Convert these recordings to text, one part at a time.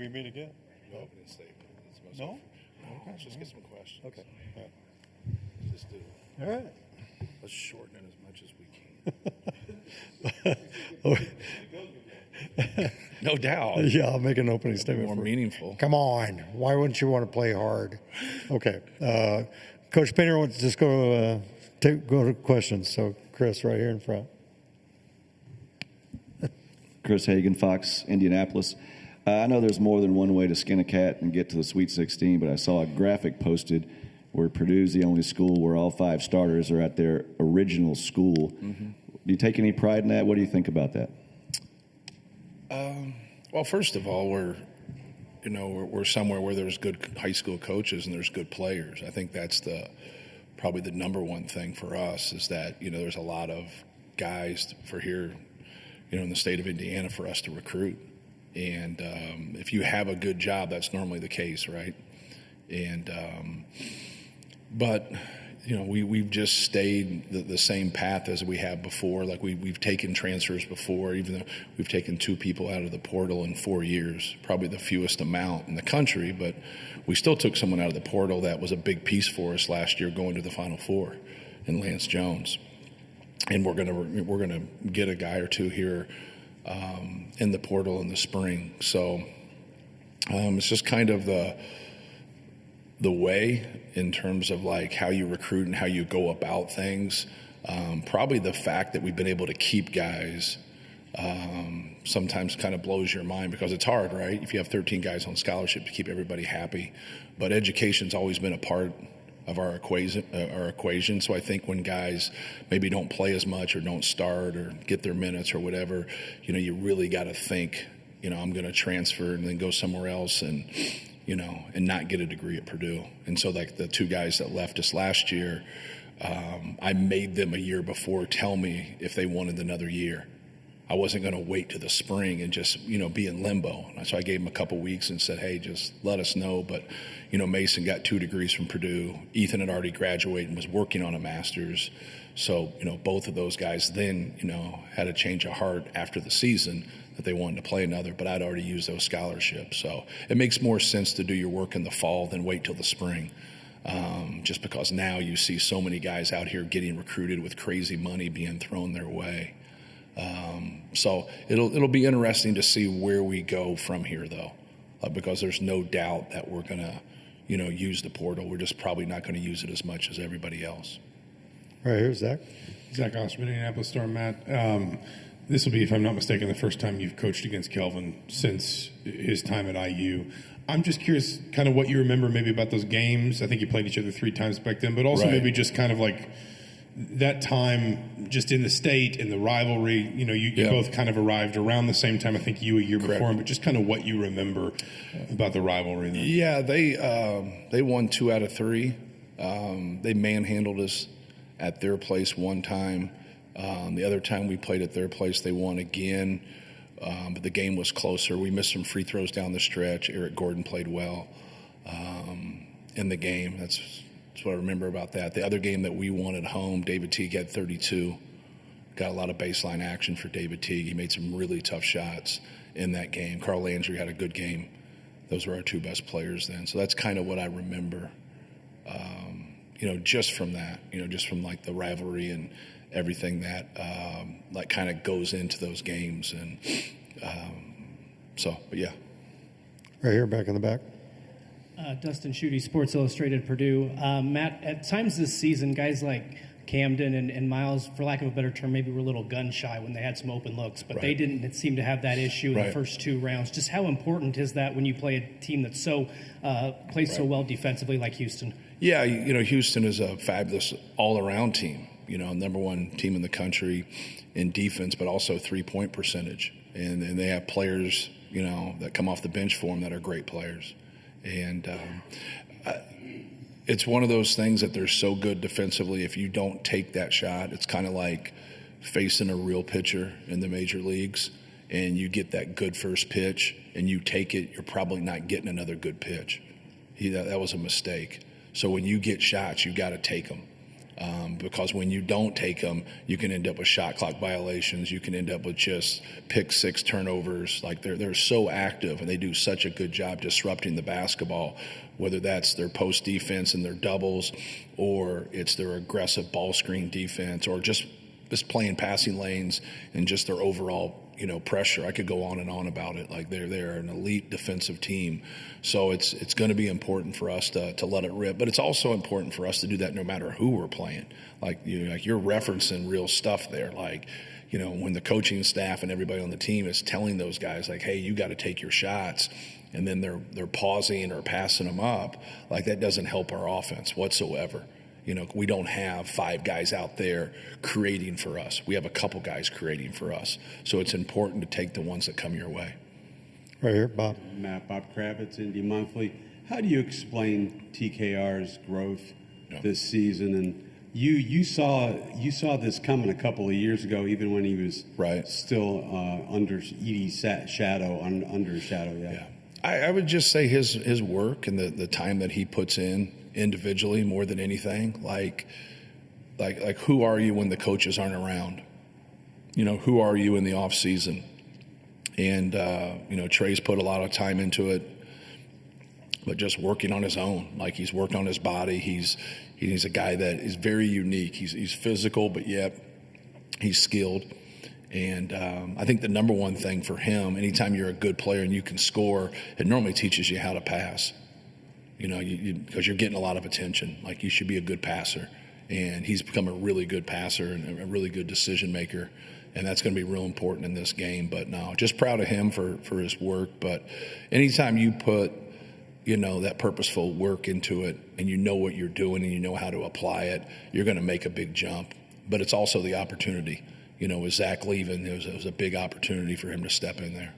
we meet again? No opening statement. No? Let's just get some questions. Okay. All Let's just do it. right. All right. Let's shorten it as much as we can. No doubt. Yeah, I'll make an opening statement. More for you. meaningful. Come on. Why wouldn't you want to play hard? Okay. Coach Painter wants to just go to questions. So, Chris, right here in front. Chris Hagan, Fox, Indianapolis. I know there's more than one way to skin a cat and get to the Sweet 16, but I saw a graphic posted where Purdue's the only school where all 5 starters are at their original school. Mm-hmm. Do you take any pride in that? What do you think about that? Well, first of all, we're somewhere where there's good high school coaches and there's good players. I think that's probably the number one thing for us is that, there's a lot of guys for here, in the state of Indiana for us to recruit. And if you have a good job, that's normally the case, right? And but we've just stayed the same path as we have before. Like we've taken transfers before, even though we've taken 2 people out of the portal in 4 years, probably the fewest amount in the country. But we still took someone out of the portal that was a big piece for us last year, going to the Final Four, in Lance Jones. And we're gonna get a guy or 2 here in the portal in the spring. So it's just kind of the way in terms of like how you recruit and how you go about things. Probably the fact that we've been able to keep guys sometimes kind of blows your mind because it's hard, right? If you have 13 guys on scholarship to keep everybody happy. But education's always been a part of our equation. So I think when guys maybe don't play as much or don't start or get their minutes or whatever, you really got to think, I'm going to transfer and then go somewhere else and not get a degree at Purdue. And so like the 2 guys that left us last year, I made them a year before tell me if they wanted another year. I wasn't going to wait to the spring and just, be in limbo. So I gave them a couple weeks and said, hey, just let us know. But, Mason got 2 degrees from Purdue. Ethan had already graduated and was working on a master's. So, both of those guys then, had a change of heart after the season that they wanted to play another, but I'd already used those scholarships. So it makes more sense to do your work in the fall than wait till the spring. Just because now you see so many guys out here getting recruited with crazy money being thrown their way. So it'll be interesting to see where we go from here, though, because there's no doubt that we're going to, use the portal. We're just probably not going to use it as much as everybody else. Right, here's Zach. Zach Osterman, Indianapolis Star. Matt, this will be, if I'm not mistaken, the first time you've coached against Kelvin since his time at IU. I'm just curious kind of what you remember maybe about those games. I think you played each other 3 times back then, but also maybe just kind of like that time just in the state and the rivalry. You both kind of arrived around the same time. I think you a year before, but just kind of what you remember about the rivalry then. Yeah, they won 2 out of 3. They manhandled us at their place one time. The other time we played at their place, they won again. But the game was closer. We missed some free throws down the stretch. Eric Gordon played well in the game. That's what I remember about that. The other game that we won at home, David Teague had 32. Got a lot of baseline action for David Teague. He made some really tough shots in that game. Carl Landry had a good game. Those were our 2 best players then. So that's kind of what I remember, just from that, just from like the rivalry and everything that like kind of goes into those games. And but yeah. Right here, back in the back. Dustin Schutte, Sports Illustrated, Purdue. Matt, at times this season, guys like Camden and Miles, for lack of a better term, maybe were a little gun-shy when they had some open looks, but they didn't seem to have that issue in the first 2 rounds. Just how important is that when you play a team that's so plays so well defensively like Houston? Yeah, Houston is a fabulous all-around team. Number 1 team in the country in defense, but also 3-point percentage. And they have players, that come off the bench for them that are great players. And it's one of those things that they're so good defensively. If you don't take that shot, it's kind of like facing a real pitcher in the major leagues, and you get that good first pitch and you take it, you're probably not getting another good pitch. That was a mistake. So when you get shots, you got to take them. Because when you don't take them, you can end up with shot clock violations. You can end up with just pick six turnovers. Like they're so active and they do such a good job disrupting the basketball, whether that's their post defense and their doubles, or it's their aggressive ball screen defense, or just playing passing lanes and just their overall pressure. I could go on and on about it. Like they're an elite defensive team. So it's going to be important for us to let it rip. But it's also important for us to do that no matter who we're playing. Like you're referencing real stuff there. Like, when the coaching staff and everybody on the team is telling those guys, like, hey, you got to take your shots, and then they're pausing or passing them up, like that doesn't help our offense whatsoever. We don't have 5 guys out there creating for us. We have a couple guys creating for us. So it's important to take the ones that come your way. Right here, Bob. Matt, Bob Kravitz, Indy Monthly. How do you explain TKR's growth this season? And you saw this coming a couple of years ago, even when he was still under Edie's shadow, under his shadow. Yeah. I would just say his work and the time that he puts in individually more than anything. Like who are you when the coaches aren't around? Who are you in the off season? And Trey's put a lot of time into it, but just working on his own. Like he's worked on his body. He's a guy that is very unique. He's physical, but yet he's skilled. And I think the number one thing for him, anytime you're a good player and you can score, it normally teaches you how to pass. Because you're getting a lot of attention. Like you should be a good passer. And he's become a really good passer and a really good decision maker. And that's going to be real important in this game. But no, just proud of him for his work. But anytime you put, that purposeful work into it and you know what you're doing and you know how to apply it, you're going to make a big jump. But it's also the opportunity. With Zach leaving, it was a big opportunity for him to step in there.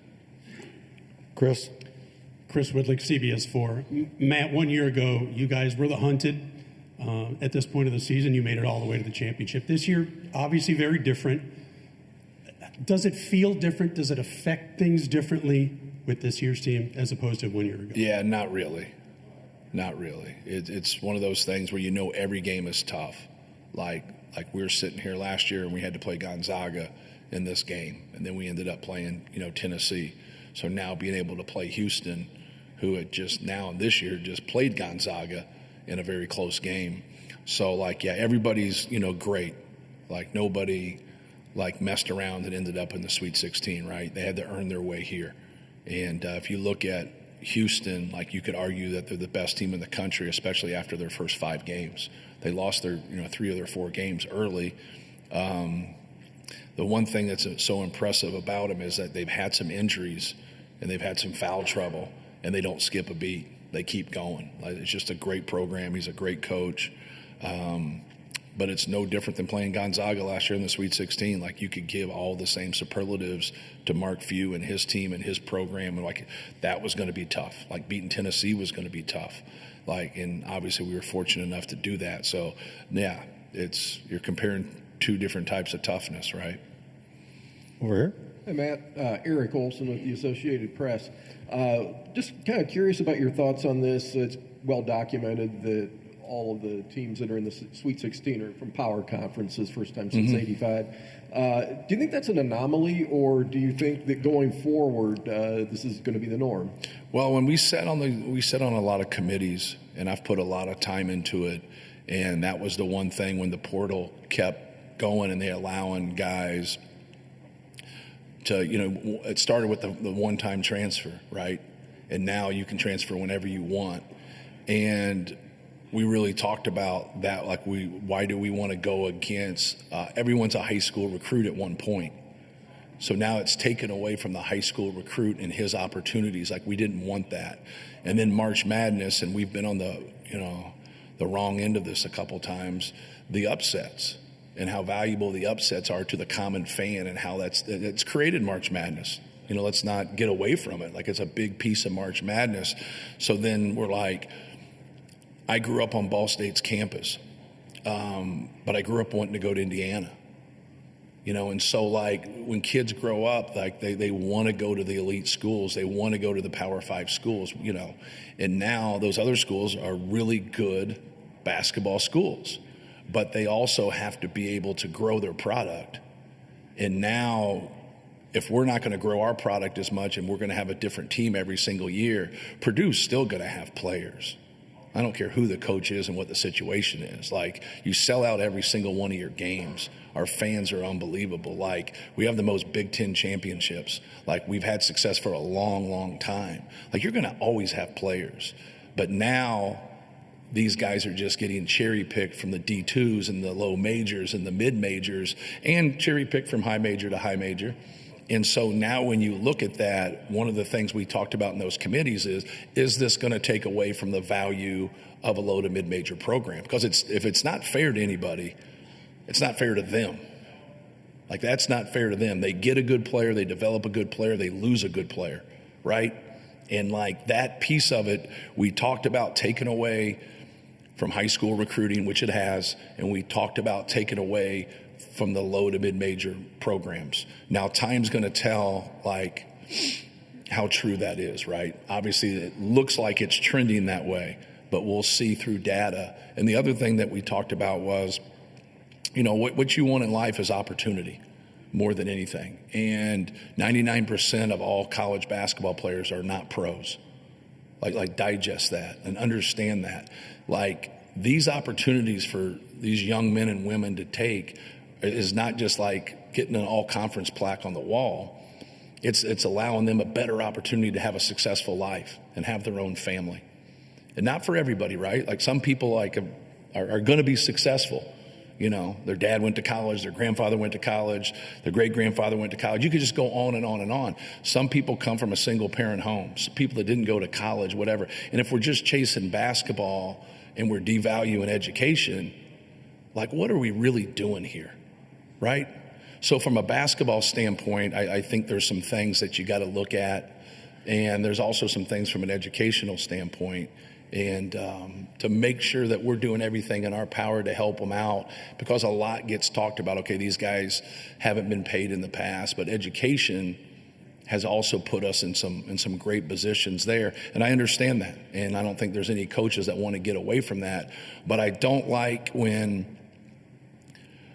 Chris Whitlick, CBS 4. Matt, 1 year ago, you guys were the hunted. At this point of the season, you made it all the way to the championship. This year, obviously very different. Does it feel different? Does it affect things differently with this year's team as opposed to 1 year ago? Yeah, not really. Not really. It's one of those things where every game is tough. Like we were sitting here last year and we had to play Gonzaga in this game, and then we ended up playing, Tennessee. So now being able to play Houston, who had just now this year just played Gonzaga in a very close game. So everybody's, great. Like nobody messed around and ended up in the Sweet 16, right? They had to earn their way here. And if you look at Houston, you could argue that they're the best team in the country, especially after their first 5 games. They lost their 3 of their 4 games early. The one thing that's so impressive about them is that they've had some injuries and they've had some foul trouble, and they don't skip a beat. They keep going. It's just a great program. He's a great coach. But it's no different than playing Gonzaga last year in the Sweet 16. You could give all the same superlatives to Mark Few and his team and his program, and that was going to be tough. Beating Tennessee was going to be tough. And obviously we were fortunate enough to do that. So yeah, you're comparing 2 different types of toughness, right? Over here. Hey, Matt. Eric Olson with the Associated Press. Just kind of curious about your thoughts on this. It's well documented that all of the teams that are in the Sweet 16 are from power conferences, first time since '85. Do you think that's an anomaly, or do you think that going forward this is going to be the norm? Well, when we sat on a lot of committees, and I've put a lot of time into it, and that was the one thing when the portal kept going and they allowing guys to, it started with the one-time transfer, right? And now you can transfer whenever you want. And we really talked about that, why do we want to go against, everyone's a high school recruit at one point. So now it's taken away from the high school recruit and his opportunities. We didn't want that. And then March Madness, and we've been on the wrong end of this a couple times, the upsets and how valuable the upsets are to the common fan and how it's created March Madness. Let's not get away from it. It's a big piece of March Madness. So then we're I grew up on Ball State's campus, but I grew up wanting to go to Indiana. And so when kids grow up, they want to go to the elite schools. They want to go to the Power 5 schools, and now those other schools are really good basketball schools. but they also have to be able to grow their product. And now, if we're not going to grow our product as much and we're going to have a different team every single year, Purdue's still going to have players. I don't care who the coach is and what the situation is. Like, you sell out every single one of your games. Our fans are unbelievable. Like, we have the most Big Ten championships. Like, we've had success for a long, long time. Like, you're going to always have players. But now these guys are just getting cherry-picked from the D2s and the low majors and the mid-majors, and cherry-picked from high major to high major. And so now when you look at that, one of the things we talked about in those committees is this going to take away from the value of a low to mid-major program? Because if it's not fair to anybody, it's not fair to them. Like, that's not fair to them. They get a good player, they develop a good player, they lose a good player, right? And like, that piece of it, we talked about taking away from high school recruiting, which it has, and we talked about taking away from the low to mid-major programs. Now, time's going to tell, like, how true that is, right? Obviously, it looks like it's trending that way, but we'll see through data. And the other thing that we talked about was, what you want in life is opportunity more than anything. And 99% of all college basketball players are not pros. Like digest that and understand that. Like, these opportunities for these young men and women to take is not just like getting an all-conference plaque on the wall. It's allowing them a better opportunity to have a successful life and have their own family. And not for everybody, right? Like, some people are going to be successful. Their dad went to college, their grandfather went to college, their great-grandfather went to college. You could just go on and on and on. Some people come from a single-parent home, some people that didn't go to college, whatever. And if we're just chasing basketball and we're devaluing education, like, what are we really doing here, right? So from a basketball standpoint, I think there's some things that you got to look at, and there's also some things from an educational standpoint, and to make sure that we're doing everything in our power to help them out, because a lot gets talked about. Okay, these guys haven't been paid in the past, but education has also put us in some great positions there, and I understand that, and I don't think there's any coaches that want to get away from that. But I don't like when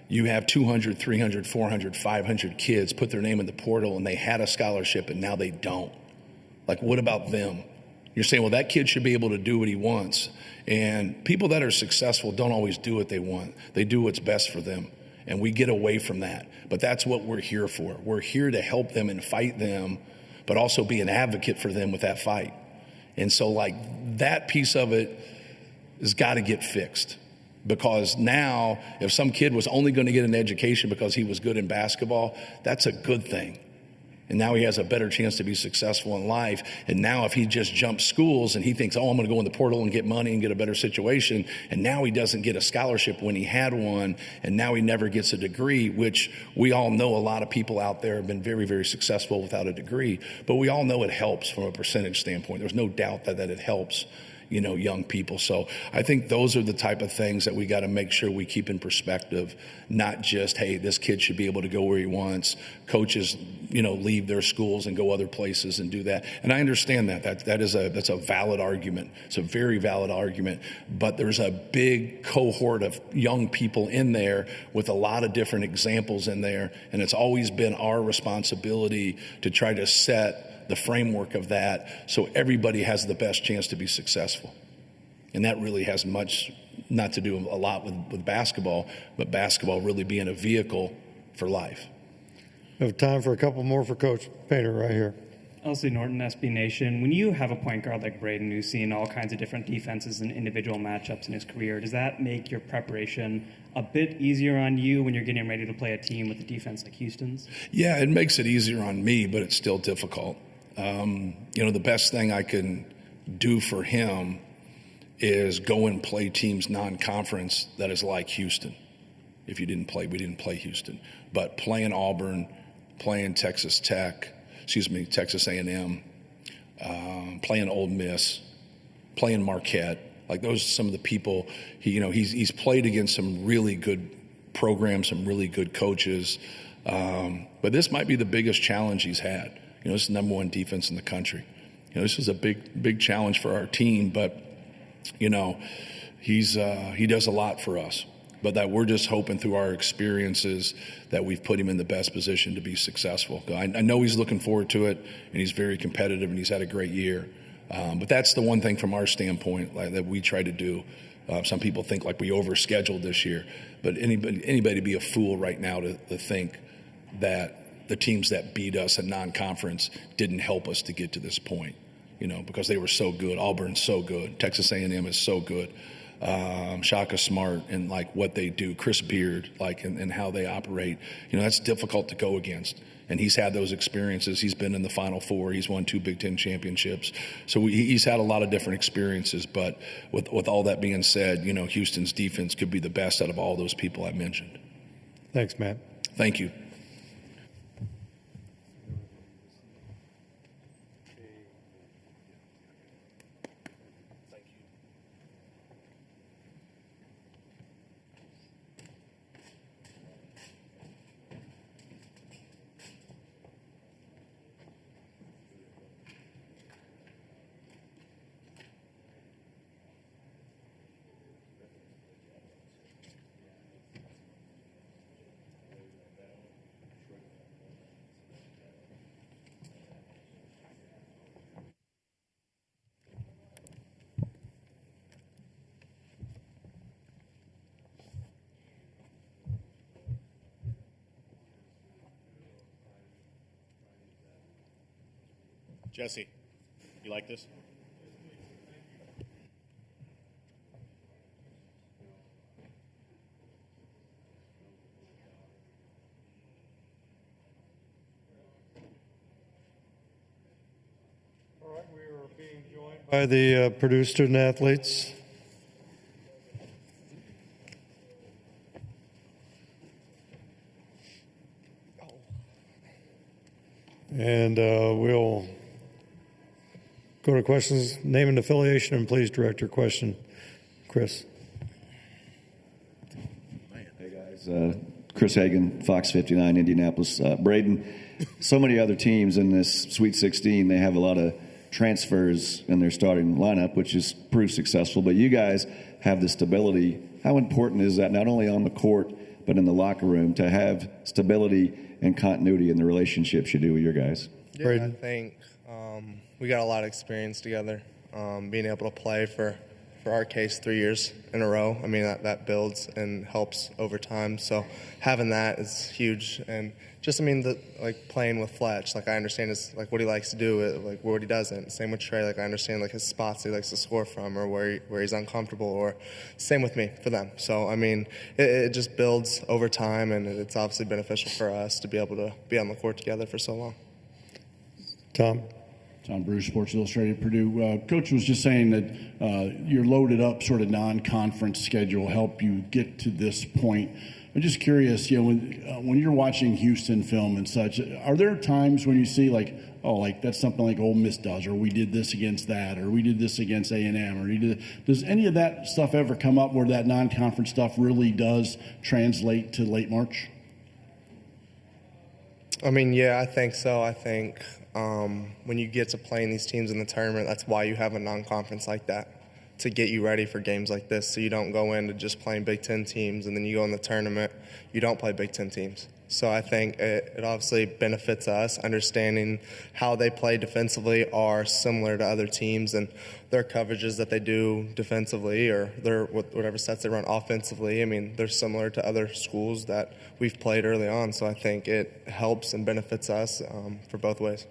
you have 200, 300, 400, 500 kids put their name in the portal and they had a scholarship and now they don't. Like, what about them? You're saying, well, that kid should be able to do what he wants. And people that are successful don't always do what they want. They do what's best for them. And we get away from that. But that's what we're here for. We're here to help them and fight them, but also be an advocate for them with that fight. And so, like, that piece of it has got to get fixed. Because now, if some kid was only going to get an education because he was good in basketball, that's a good thing. And now he has a better chance to be successful in life. And now if he just jumps schools and he thinks, I'm going to go in the portal and get money and get a better situation, and now he doesn't get a scholarship when he had one, and now he never gets a degree, which we all know a lot of people out there have been very, very successful without a degree. But we all know it helps from a percentage standpoint. There's no doubt that it helps, young people. So I think those are the type of things that we got to make sure we keep in perspective, not just, hey, this kid should be able to go where he wants. Coaches, leave their schools and go other places and do that. And I understand that's a valid argument. It's a very valid argument. But there's a big cohort of young people in there with a lot of different examples in there. And it's always been our responsibility to try to set the framework of that so everybody has the best chance to be successful. And that really has much not to do a lot with basketball, but basketball really being a vehicle for life. We have time for a couple more for Coach Painter right here. Elsie Norton, SB Nation. When you have a point guard like Braden who's seen all kinds of different defenses and individual matchups in his career, does that make your preparation a bit easier on you when you're getting ready to play a team with a defense like Houston's? Yeah, it makes it easier on me, but it's still difficult. The best thing I can do for him is go and play teams non-conference that is like Houston. If you didn't play, we didn't play Houston. But playing Auburn, playing Texas A&M, playing Ole Miss, playing Marquette. Like, those are some of the people he's played against some really good programs, some really good coaches. But this might be the biggest challenge he's had. This is the number one defense in the country. This is a big challenge for our team, but he does a lot for us. but that we're just hoping through our experiences that we've put him in the best position to be successful. I know he's looking forward to it, and he's very competitive, and he's had a great year. But that's the one thing from our standpoint that we try to do. Some people think like we overscheduled this year, but anybody be a fool right now to think that the teams that beat us in non-conference didn't help us to get to this point, because they were so good. Auburn's so good. Texas A&M is so good. Shaka Smart and like what they do, Chris Beard, like and how they operate, that's difficult to go against. And he's had those experiences. He's been in the Final Four. He's won 2 Big Ten championships. So he's had a lot of different experiences. But with all that being said, Houston's defense could be the best out of all those people I mentioned. Thanks, Matt. Thank you. Jesse, you like this? All right, we are being joined by the Purdue student athletes. And we'll go to questions. Name and affiliation, and please direct your question. Chris. Hey, guys. Chris Hagan, Fox 59, Indianapolis. Braden, so many other teams in this Sweet 16, they have a lot of transfers in their starting lineup, which has proved successful. But you guys have the stability. How important is that, not only on the court, but in the locker room, to have stability and continuity in the relationships you do with your guys? Yeah, I think we got a lot of experience together. Being able to play for our case 3 years in a row, I mean, that builds and helps over time. So having that is huge. And just, I mean, playing with Fletch, I understand what he likes to do, what he doesn't. Same with Trey, I understand his spots he likes to score from, or where he's uncomfortable, or same with me for them. So, I mean, it just builds over time, and it's obviously beneficial for us to be able to be on the court together for so long. Tom Bruce, Sports Illustrated, Purdue. Coach was just saying that your loaded up sort of non-conference schedule helped you get to this point. I'm just curious, when you're watching Houston film and such, are there times when you see that's something like Ole Miss does, or we did this against that, or we did this against A&M, or does any of that stuff ever come up where that non-conference stuff really does translate to late March? I mean, yeah, I think so. I think when you get to playing these teams in the tournament, that's why you have a non-conference like that, to get you ready for games like this, so you don't go into just playing Big Ten teams and then you go in the tournament, you don't play Big Ten teams. So I think it obviously benefits us, understanding how they play defensively are similar to other teams, and their coverages that they do defensively, or their whatever sets they run offensively, I mean, they're similar to other schools that we've played early on. So I think it helps and benefits us for both ways.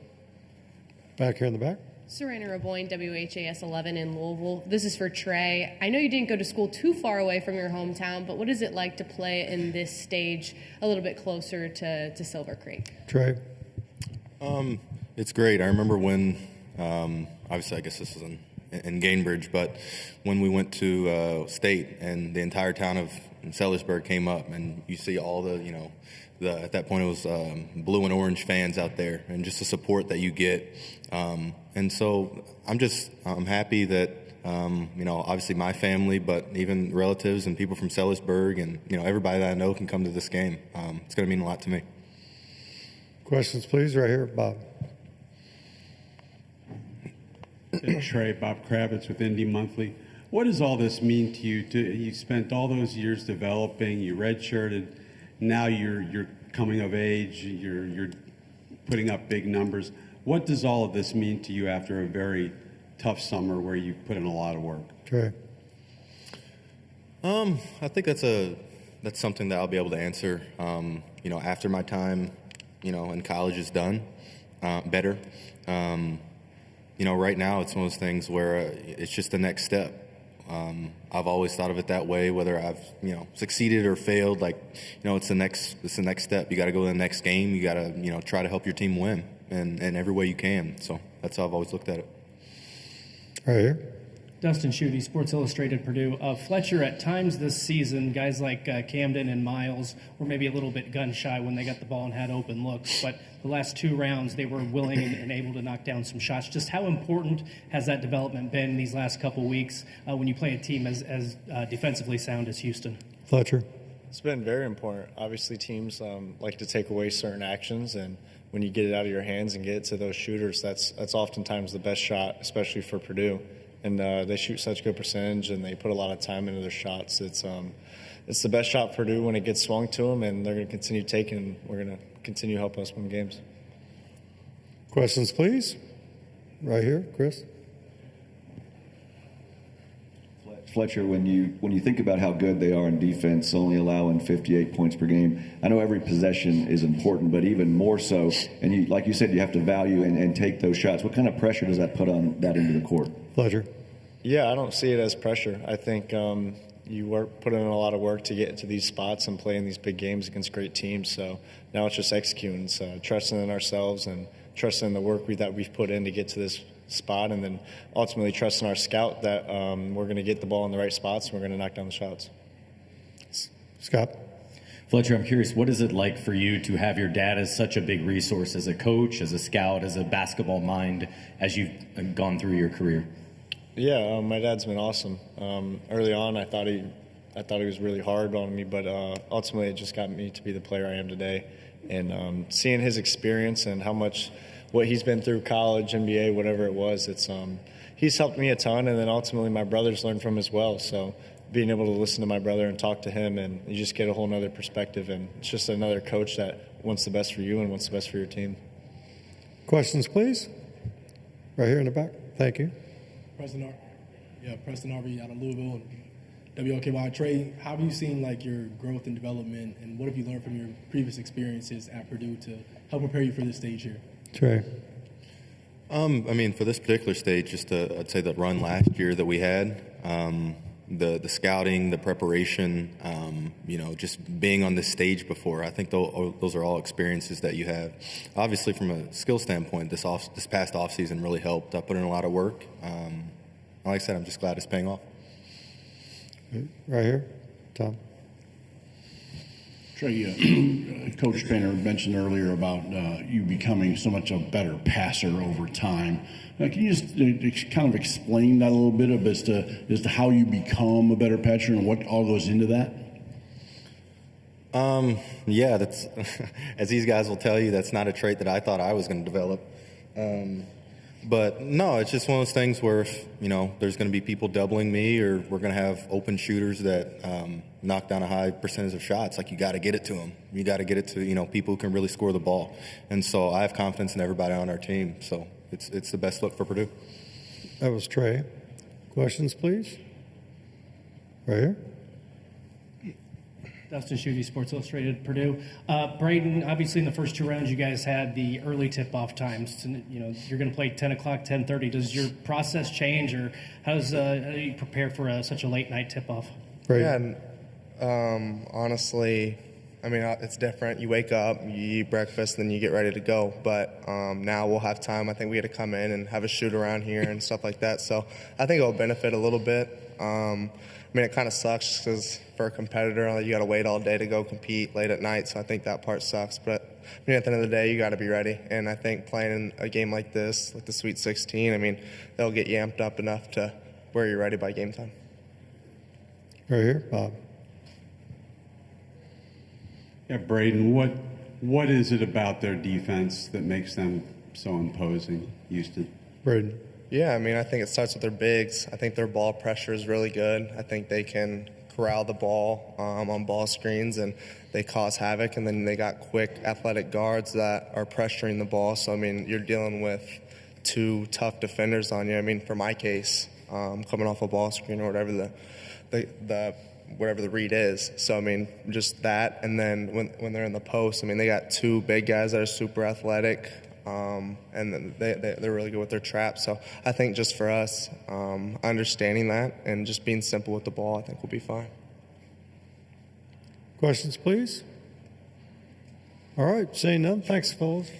Back here in the back. Serena Raboyne, WHAS 11 in Louisville. This is for Trey. I know you didn't go to school too far away from your hometown, but what is it like to play in this stage a little bit closer to Silver Creek? Trey? It's great. I remember when, obviously I guess this is in Gainbridge, but when we went to state and the entire town of Sellersburg came up, and you see all the, at that point it was blue and orange fans out there, and just the support that you get. And so I'm happy that, obviously my family, but even relatives and people from Sellersburg and, everybody that I know can come to this game. It's going to mean a lot to me. Questions, please, right here, Bob. Trey, Bob Kravitz with Indy Monthly. What does all this mean to you? You spent all those years developing, you redshirted, now you're coming of age, you're putting up big numbers. What does all of this mean to you after a very tough summer where you put in a lot of work? Trey. I think that's something that I'll be able to answer, after my time, in college is done, better. Right now it's one of those things where it's just the next step. I've always thought of it that way, whether I've, succeeded or failed, it's the next step. You got to go to the next game. You got to, try to help your team win in every way you can. So that's how I've always looked at it. Right here. Dustin Schutte, Sports Illustrated, Purdue. Fletcher, at times this season, guys like Camden and Miles were maybe a little bit gun-shy when they got the ball and had open looks, but the last 2 rounds they were willing and able to knock down some shots. Just how important has that development been these last couple weeks when you play a team as defensively sound as Houston? Fletcher. It's been very important. Obviously, teams like to take away certain actions, and when you get it out of your hands and get it to those shooters, that's oftentimes the best shot, especially for Purdue. And they shoot such good percentage, and they put a lot of time into their shots. It's the best shot for Purdue when it gets swung to them, and they're going to continue taking, and we're going to continue to help us win games. Questions, please. Right here, Chris. Fletcher, when you think about how good they are in defense, only allowing 58 points per game, I know every possession is important, but even more so, and like you said, you have to value and take those shots. What kind of pressure does that put on that into the court? Fletcher. Yeah, I don't see it as pressure. I think you put in a lot of work to get into these spots and play in these big games against great teams. So now it's just executing, trusting in ourselves and trusting in the work that we've put in to get to this spot, and then ultimately trusting our scout that we're going to get the ball in the right spots and we're going to knock down the shots. Scott. Fletcher, I'm curious, what is it like for you to have your dad as such a big resource as a coach, as a scout, as a basketball mind as you've gone through your career? Yeah, my dad's been awesome. Early on, I thought he was really hard on me, but ultimately it just got me to be the player I am today. And seeing his experience and what he's been through, college, NBA, whatever it was, he's helped me a ton, and then ultimately my brothers learned from him as well. So being able to listen to my brother and talk to him, and you just get a whole nother perspective, and it's just another coach that wants the best for you and wants the best for your team. Questions, please. Right here in the back. Thank you. Preston Harvey out of Louisville and WLKY. Trey, how have you seen your growth and development, and what have you learned from your previous experiences at Purdue to help prepare you for this stage here? Trey. For this particular stage, I'd say the run last year that we had, the scouting, the preparation, just being on this stage before. I think those are all experiences that you have. Obviously, from a skill standpoint, this past offseason really helped. I put in a lot of work. Like I said, I'm just glad it's paying off. Right here, Tom. Trey, Coach Painter mentioned earlier about you becoming so much a better passer over time. Can you just kind of explain that a little bit as to how you become a better passer and what all goes into that? That's as these guys will tell you, that's not a trait that I thought I was going to develop. But no, it's just one of those things where if, there's going to be people doubling me, or we're going to have open shooters that knock down a high percentage of shots. You got to get it to them. You got to get it to people who can really score the ball. And so I have confidence in everybody on our team. So it's the best look for Purdue. That was Trey. Questions, please. Right here. Dustin Schutte, Sports Illustrated, Purdue. Braden, obviously in the first 2 rounds you guys had the early tip-off times. You're going to play 10 o'clock, 10:30. Does your process change, or how do you prepare for such a late-night tip-off? Yeah, honestly, it's different. You wake up, you eat breakfast, then you get ready to go. But now we'll have time. I think we had to come in and have a shoot around here and stuff like that. So I think it'll benefit a little bit. It kind of sucks because for a competitor, you got to wait all day to go compete late at night. So I think that part sucks. But at the end of the day, you got to be ready. And I think playing in a game like this, like the Sweet 16, they'll get you amped up enough to where you're ready by game time. Right here, Bob. Yeah, Braden, what is it about their defense that makes them so imposing, Houston? Braden. Yeah, I mean, I think it starts with their bigs. I think their ball pressure is really good. I think they can corral the ball on ball screens, and they cause havoc. And then they got quick, athletic guards that are pressuring the ball. So, I mean, you're dealing with two tough defenders on you. I mean, for my case, coming off a ball screen or whatever whatever the read is. So, I mean, just that. And then when they're in the post, I mean, they got two big guys that are super athletic. And then they're really good with their traps. So I think just for us, understanding that and just being simple with the ball, I think we'll be fine. Questions, please? All right, seeing none, thanks, fellas.